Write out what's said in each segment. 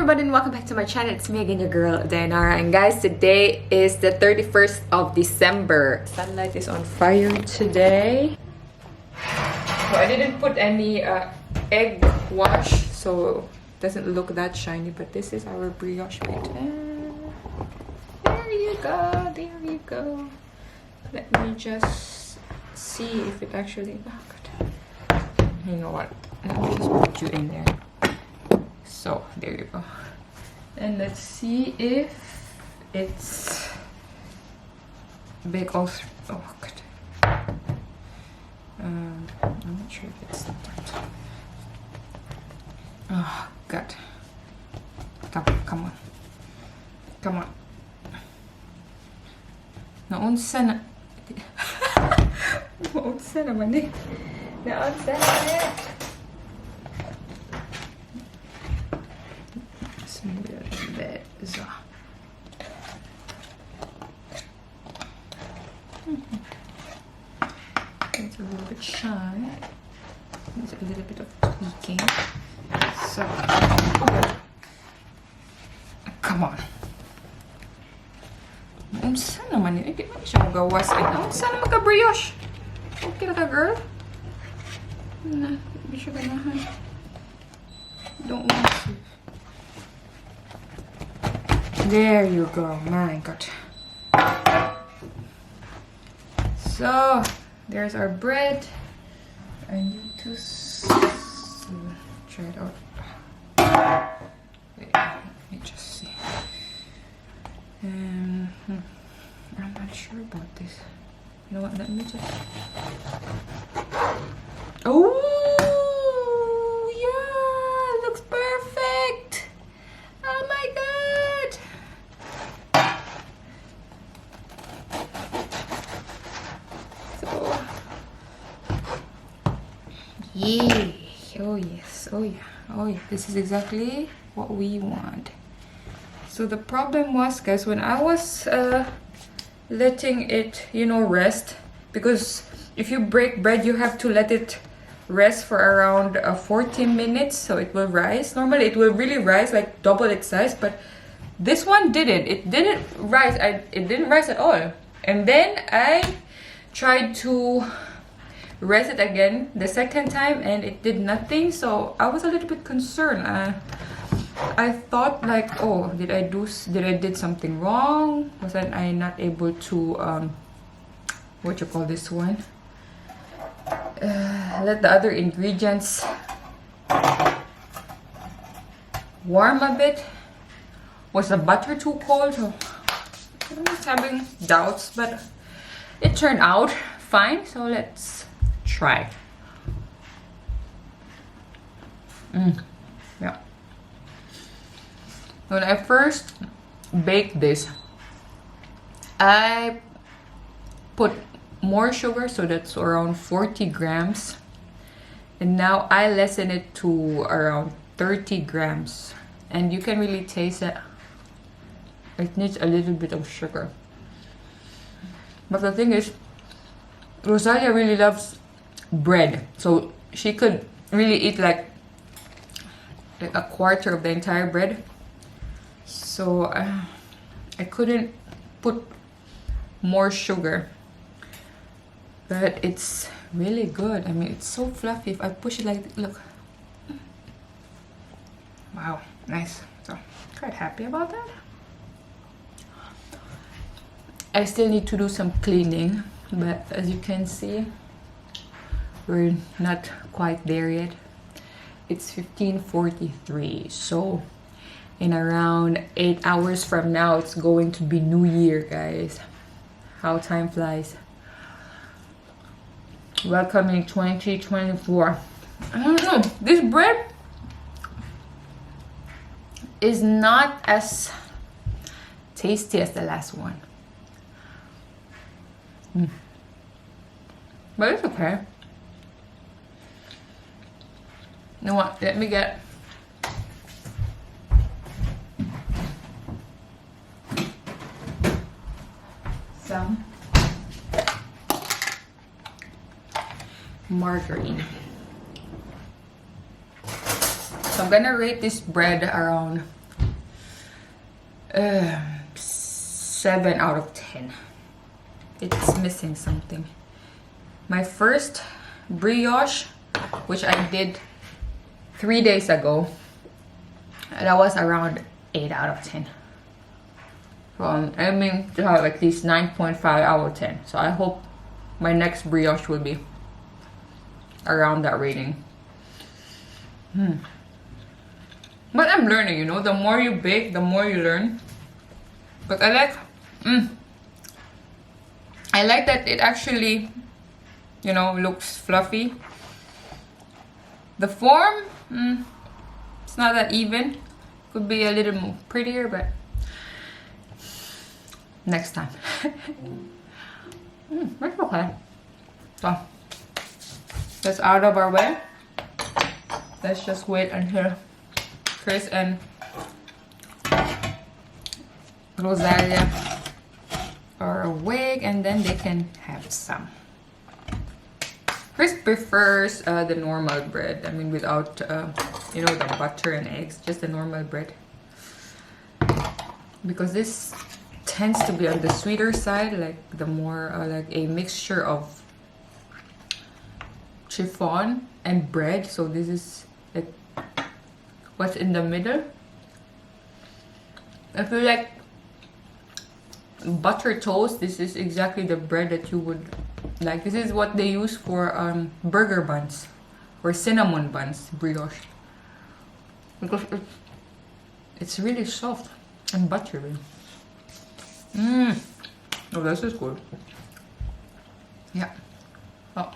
everybody and welcome back to my channel. It's me again, your girl Dayanara, and guys, today is the 31st of December. Sunlight is on fire today. So I didn't put any egg wash, so it doesn't look that shiny, but this is our brioche bit. There you go, there you go. Let me just see if it actually... Oh, God. You know what? Let me just put you in there. So there you go. And let's see if it's big also. Oh, God. I'm not sure if it's that. Oh, God. Come on. Come on. Naunsa na. Naunsa naman eh. Naunsa na eh. So. It's a little bit shy. Needs a little bit of tweaking. So, come on. Unsa naman yun? Hindi man siya magawas. Unsa na magka-brioche? Okay na ka, girl? Na, hindi siya ganahan. Don't want to. There you go, my God. So, there's our bread. I need to try it out. Wait, let me just see. I'm not sure about this. You know what, let me just... Oh, yeah, it looks perfect. Oh my God. Yeah, oh yes, oh yeah, oh yeah, this is exactly what we want. So the problem was, guys, when I was letting it, you know, rest, because if you break bread, you have to let it rest for around 14 minutes so it will rise. Normally it will really rise, like double its size, but this one didn't. It didn't rise. It didn't rise at all. And then I tried to rest it again the second time and it did nothing, so I was a little bit concerned. I thought like, oh, did I did something wrong? Was I not able to what you call this one, let the other ingredients warm a bit? Was the butter too cold? So I was having doubts, but it turned out fine, so let's try. Yeah. When I first baked this, I put more sugar, so that's around 40 grams. And now I lessen it to around 30 grams. And you can really taste it. It needs a little bit of sugar. But the thing is, Rosalia really loves bread, so she could really eat like a quarter of the entire bread. So I couldn't put more sugar, but it's really good. I mean, it's so fluffy. If I push it like, look, wow, nice. So quite happy about that. I still need to do some cleaning, but as you can see, we're not quite there yet. It's 15:43, so in around 8 hours from now, it's going to be New Year, guys. How time flies. Welcoming 2024. I don't know, this bread is not as tasty as the last one. But it's okay. You know what? Let me get some margarine. So I'm gonna rate this bread around 7 out of 10. It's missing something. My first brioche, which I did 3 days ago, that was around 8 out of 10. So I'm aiming to have at least 9.5 out of 10. So I hope my next brioche will be around that rating. But I'm learning, you know, the more you bake, the more you learn. But I like that it actually, you know, looks fluffy. The form, it's not that even. Could be a little more prettier, but next time. That's okay. So that's out of our way. Let's just wait until Chris and Rosalia are awake, and then they can have some. Chris prefers the normal bread. I mean, without you know, the butter and eggs, just the normal bread, because this tends to be on the sweeter side, like the more like a mixture of chiffon and bread. So this is like what's in the middle. I feel like butter toast, this is exactly the bread that you would like. This is what they use for burger buns or cinnamon buns, brioche, because it's really soft and buttery. Oh, this is good. Yeah. Oh,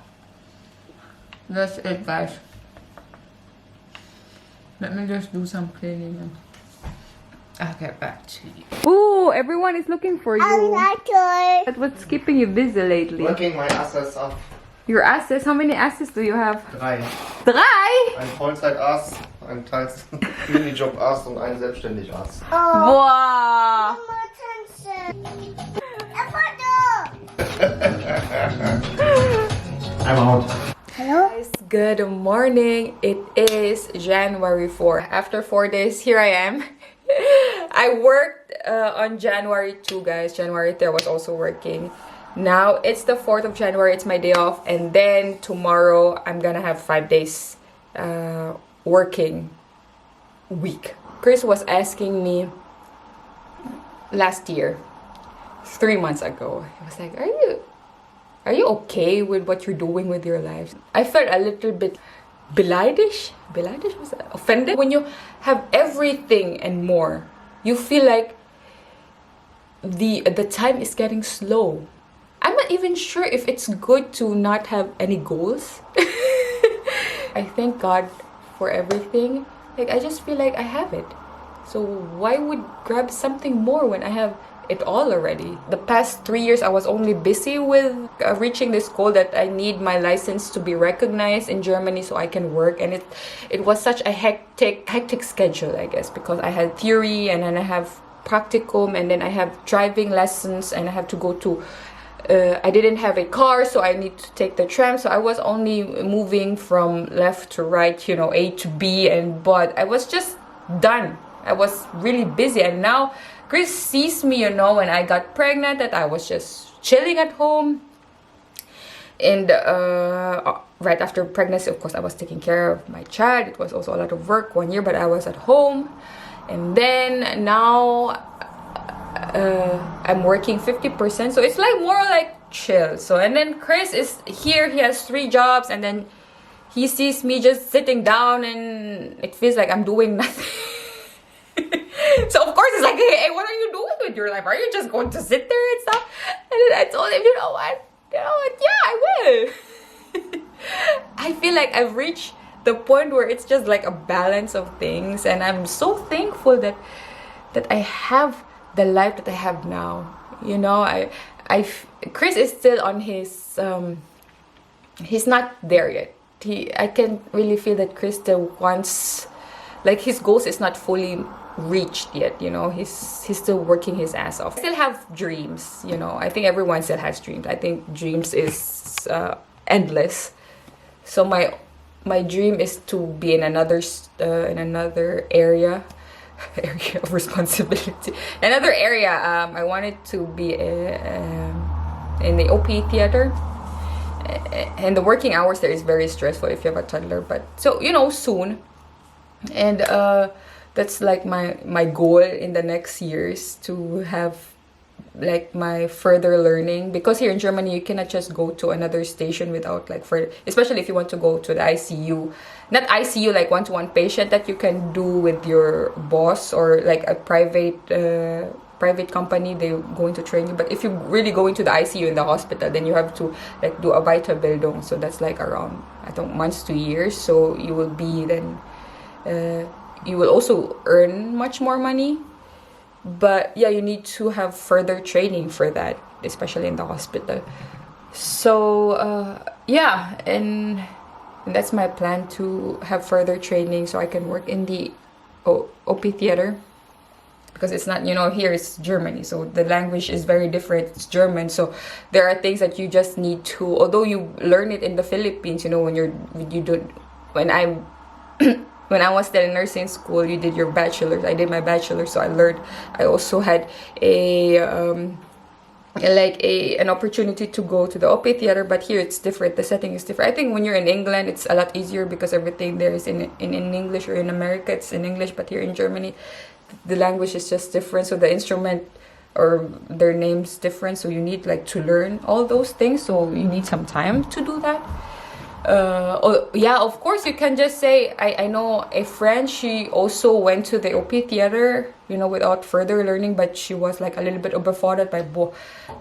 that's it, guys. Let me just do some cleaning and I'll get back to you. Ooh, everyone is looking for you. That's what's keeping you busy lately. Working my asses off. Your asses? How many asses do you have? 3. 3? Ein Vollzeit-Ass, ein teils Minijob-Ass und ein Selbstständig-Ass. Wow. I'm out. Hello guys, good morning. It is January 4. After 4 days, here I am. I worked on January 2, guys. January 3 I was also working. Now it's the 4th of January, it's my day off, and then tomorrow I'm gonna have 5 days working week. Chris was asking me last year, 3 months ago, he was like, are you okay with what you're doing with your life? I felt a little bit beleidish was offended. When you have everything and more, you feel like the time is getting slow. I'm not even sure if it's good to not have any goals. I thank God for everything. Like, I just feel like I have it. So why would grab something more when I have it all already? The past 3 years I was only busy with reaching this goal that I need my license to be recognized in Germany so I can work, and it was such a hectic schedule, I guess, because I had theory and then I have practicum and then I have driving lessons and I have to go to I didn't have a car, so I need to take the tram, so I was only moving from left to right, you know, A to B, but I was just done. I was really busy, and now Chris sees me, you know, when I got pregnant, that I was just chilling at home. And right after pregnancy, of course, I was taking care of my child. It was also a lot of work 1 year, but I was at home. And then now I'm working 50%, so it's like more like chill. So, and then Chris is here, he has 3 jobs, and then he sees me just sitting down and it feels like I'm doing nothing. So of course it's like, hey, what are you doing with your life? Are you just going to sit there and stuff? And then I told him, you know what, yeah, I will. I feel like I've reached the point where it's just like a balance of things, and I'm so thankful that I have the life that I have now. You know, Chris is still on his he's not there yet. I can really feel that Chris still wants, like, his goals is not fully reached yet, you know. He's still working his ass off. I still have dreams, you know. I think everyone still has dreams. I think dreams is endless. So my dream is to be in another area, area of responsibility. Another area, I wanted to be in the OP theater. And the working hours there is very stressful if you have a toddler, but so soon. And that's like my goal in the next years, to have like my further learning, because here in Germany you cannot just go to another station without like especially if you want to go to the ICU, not ICU like one-to-one patient that you can do with your boss, or like a private company, they're going to train you. But if you're really going to the ICU in the hospital, then you have to like do a Weiterbildung, so that's like around, I think, months to years. So you will be then you will also earn much more money. But yeah, you need to have further training for that, especially in the hospital. So yeah, and that's my plan, to have further training so I can work in the OP theater, because it's not, here it's Germany, so the language is very different. It's German, so there are things that you just need to, although you learn it in the Philippines, when I was still in nursing school, you did your bachelor's. I did my bachelor's, so I also had an opportunity to go to the OP theater. But here it's different. The setting is different. I think when you're in England, it's a lot easier because everything there is in English, or in America it's in English. But here in Germany, the language is just different. So the instrument or their name's different. So you need like to learn all those things. So you need some time to do that. Yeah, of course you can just say, I know a friend, she also went to the OP theater, without further learning, but she was like a little bit overforded by,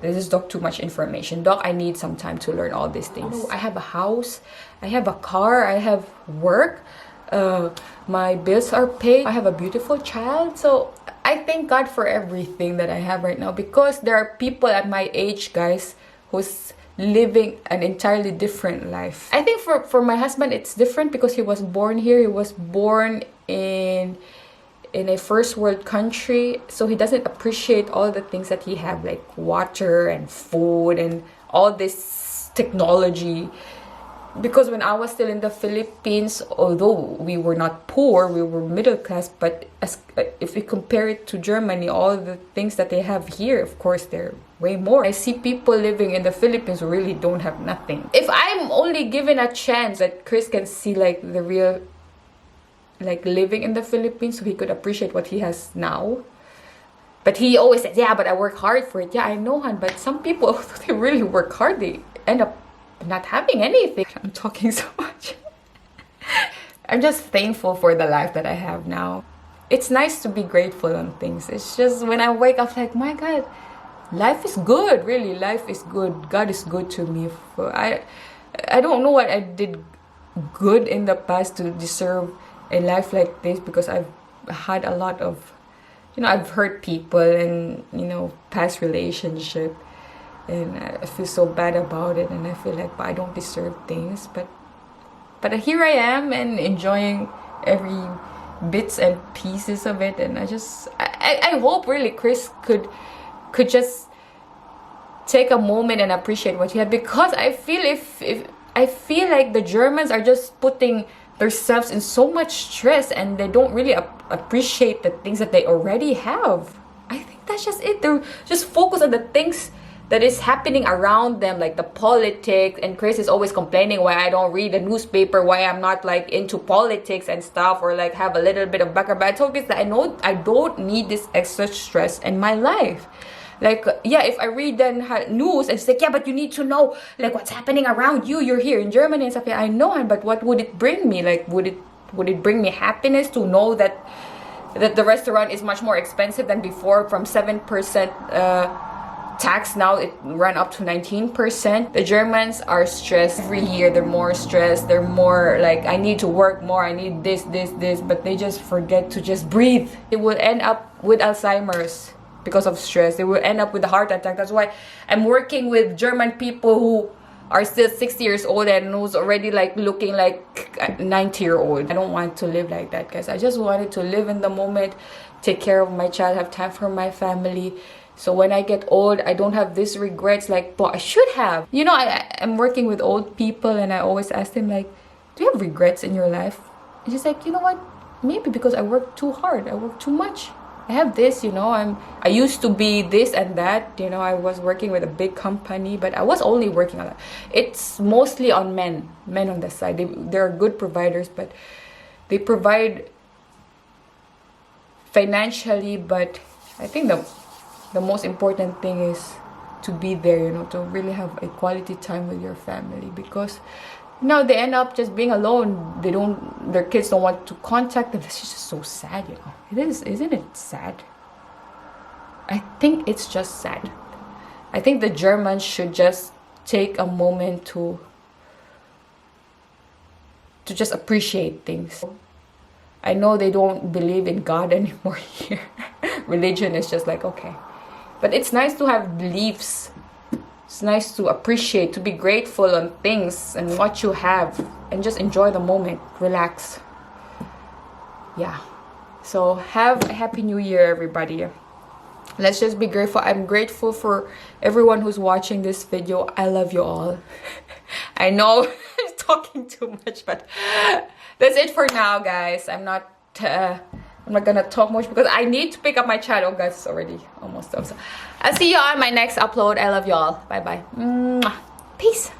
this is doc too much information. Doc, I need some time to learn all these things. I have a house, I have a car, I have work, my bills are paid, I have a beautiful child. So I thank God for everything that I have right now, because there are people at my age, guys, who's living an entirely different life. I think for my husband it's different, because he was born here. He was born in a first world country, so he doesn't appreciate all the things that he have, like water and food and all this technology. Because when I was still in the Philippines, although we were not poor, we were middle class, but if we compare it to Germany, all the things that they have here, of course, they're way more. I see people living in the Philippines who really don't have nothing. If I'm only given a chance that Chris can see like the real, like living in the Philippines, so he could appreciate what he has now. But he always says, yeah, but I work hard for it. Yeah, I know, hon, but some people, they really work hard, they end up not having anything. I'm talking so much. I'm just thankful for the life that I have now. It's nice to be grateful on things. It's just when I wake up, like, my God, life is good. Really, life is good. God is good to me. I don't know what I did good in the past to deserve a life like this, because I've had a lot of, I've hurt people in, past relationship. And I feel so bad about it, and I feel like I don't deserve things, but here I am, and enjoying every bits and pieces of it. And I hope really Chris could just take a moment and appreciate what he had, because I feel I feel like the Germans are just putting themselves in so much stress, and they don't really appreciate the things that they already have. I think that's just it. They're just focused on the things that is happening around them, like the politics. And Chris is always complaining why I don't read the newspaper, why I'm not like into politics and stuff, or like have a little bit of background. But I told Chris that I know I don't need this extra stress in my life. Like, yeah, if I read the news, and it's like, yeah, but you need to know like what's happening around you. You're here in Germany and stuff. Yeah, I know, but what would it bring me? Like, would it bring me happiness to know that the restaurant is much more expensive than before, from 7% tax, now it ran up to 19%. The Germans are stressed every year. They're more stressed. They're more like, I need to work more. I need this, but they just forget to just breathe. They will end up with Alzheimer's because of stress. They will end up with a heart attack. That's why I'm working with German people who are still 60 years old and who's already like looking like a 90-year-old. I don't want to live like that, guys. I just wanted to live in the moment, take care of my child, have time for my family. So when I get old, I don't have these regrets like, but I should have. I'm working with old people, and I always ask them like, do you have regrets in your life? And she's like, you know what? maybe because I work too hard, I work too much. I have this, you know, I used to be this and that, you know. I was working with a big company, but I was only working on it. It's mostly on men on the side. They're good providers, but they provide financially, but I think the most important thing is to be there, you know, to really have a quality time with your family, because now they end up just being alone. Their kids don't want to contact them. It's just so sad, you know. It is, isn't it sad? I think it's just sad. I think the Germans should just take a moment to just appreciate things. I know they don't believe in God anymore here. Religion is just like, okay. But it's nice to have beliefs. It's nice to appreciate, to be grateful on things and what you have, and just enjoy the moment, relax. Yeah. So have a happy new year, everybody. Let's just be grateful. I'm grateful for everyone who's watching this video. I love you all. I know I'm talking too much, but that's it for now, guys. I'm not gonna talk much because I need to pick up my child. Oh, guys, it's already almost up. So I'll see you on my next upload. I love you all. Bye bye. Peace.